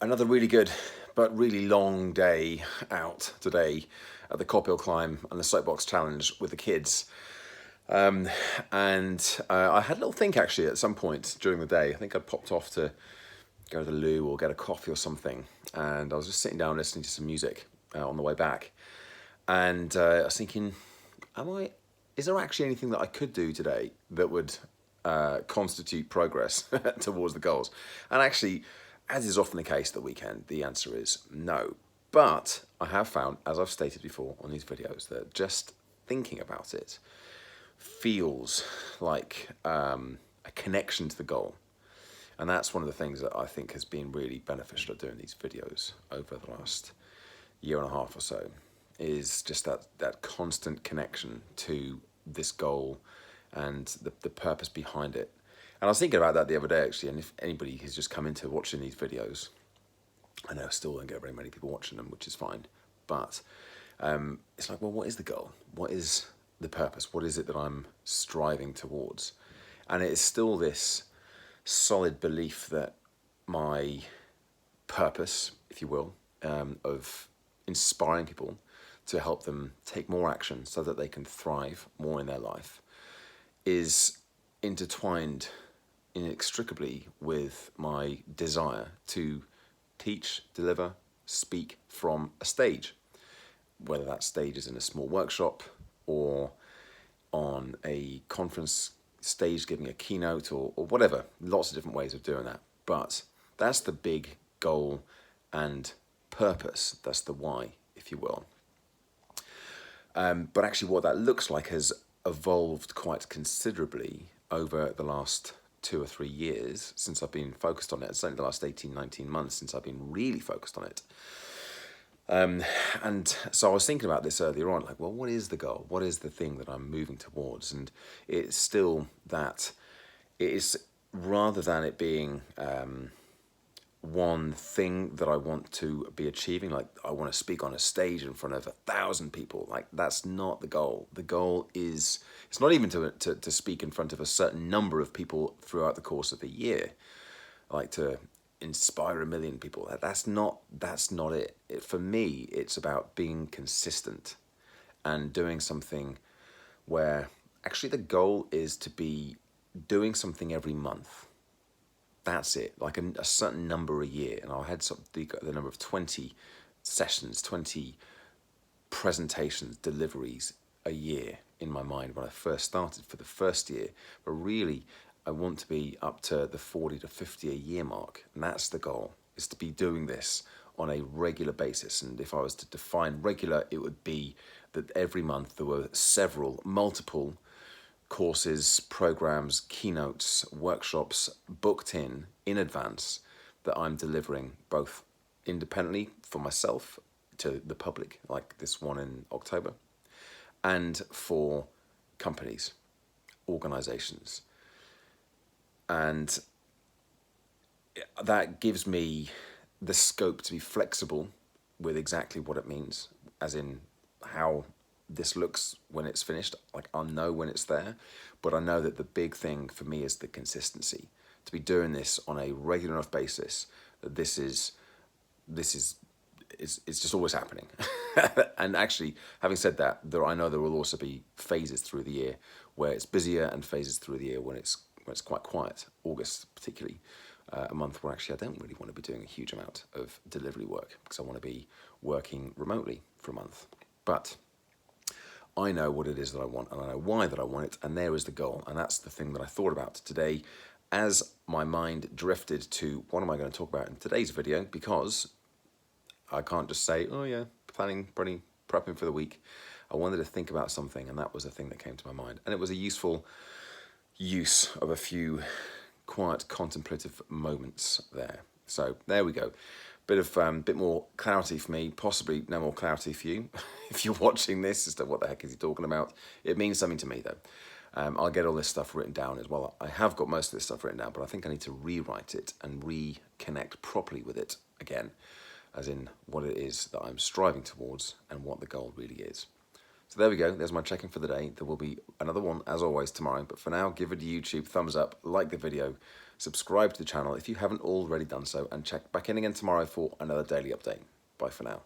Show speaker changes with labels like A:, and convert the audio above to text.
A: Another really good but really long day out today at the Cop Hill Climb and the Soapbox Challenge with the kids. Um, and I had a little think actually at some point during the day. I think I'd popped off to go to the loo or get a coffee or something. And I was just sitting down listening to some music on the way back. And I was thinking, is there actually anything that I could do today that would constitute progress towards the goals? And actually, as is often the case at the weekend, the answer is no. But I have found, as I've stated before on these videos, that just thinking about it feels like a connection to the goal. And that's one of the things that I think has been really beneficial at doing these videos over the last year and a half or so, is just that constant connection to this goal and the purpose behind it. And I was thinking about that the other day actually, and if anybody has just come into watching these videos, I know I still don't get very many people watching them, which is fine, but it's like, well, what is the goal? What is the purpose? What is it that I'm striving towards? And it is still this solid belief that my purpose, if you will, of inspiring people to help them take more action so that they can thrive more in their life, is intertwined inextricably with my desire to teach, deliver, speak from a stage, whether that stage is in a small workshop or on a conference stage giving a keynote or whatever. Lots of different ways of doing that. But that's the big goal and purpose. That's the why, if you will. But actually what that looks like has evolved quite considerably over the last 2 or 3 years since I've been focused on it. Certainly the last 18, 19 months since I've been really focused on it. And so I was thinking about this earlier on, like, well, what is the goal? What is the thing that I'm moving towards? And it's still that it is, rather than it being one thing that I want to be achieving, like I want to speak on a stage in front of 1,000 people, like that's not the goal. The goal is, it's not even to speak in front of a certain number of people throughout the course of a year, like to inspire 1 million people. That's not it. For me, it's about being consistent and doing something where actually the goal is to be doing something every month. That's it, like a certain number a year. And I had the number of 20 sessions, 20 presentations, deliveries a year in my mind when I first started for the first year. But really, I want to be up to the 40 to 50 a year mark. And that's the goal, is to be doing this on a regular basis. And if I was to define regular, it would be that every month there were multiple courses, programs, keynotes, workshops booked in advance that I'm delivering both independently for myself to the public, like this one in October, and for companies, organizations. And that gives me the scope to be flexible with exactly what it means, as in how this looks when it's finished. Like I'll know when it's there, but I know that the big thing for me is the consistency, to be doing this on a regular enough basis that it's just always happening. And actually, having said that, I know there will also be phases through the year where it's busier and phases through the year when it's quite quiet. August particularly, a month where actually I don't really want to be doing a huge amount of delivery work because I want to be working remotely for a month. But I know what it is that I want, and I know why that I want it, and there is the goal. And that's the thing that I thought about today as my mind drifted to what am I going to talk about in today's video, because I can't just say, oh yeah, prepping for the week. I wanted to think about something, and that was the thing that came to my mind. And it was a useful use of a few quiet contemplative moments there. So there we go. Bit more clarity for me, possibly no more clarity for you. If you're watching this as to what the heck is he talking about, it means something to me though. I'll get all this stuff written down as well. I have got most of this stuff written down, but I think I need to rewrite it and reconnect properly with it again, as in what it is that I'm striving towards and what the goal really is. So there we go. There's my check-in for the day. There will be another one, as always, tomorrow. But for now, give it a YouTube thumbs up, like the video, subscribe to the channel if you haven't already done so, and check back in again tomorrow for another daily update. Bye for now.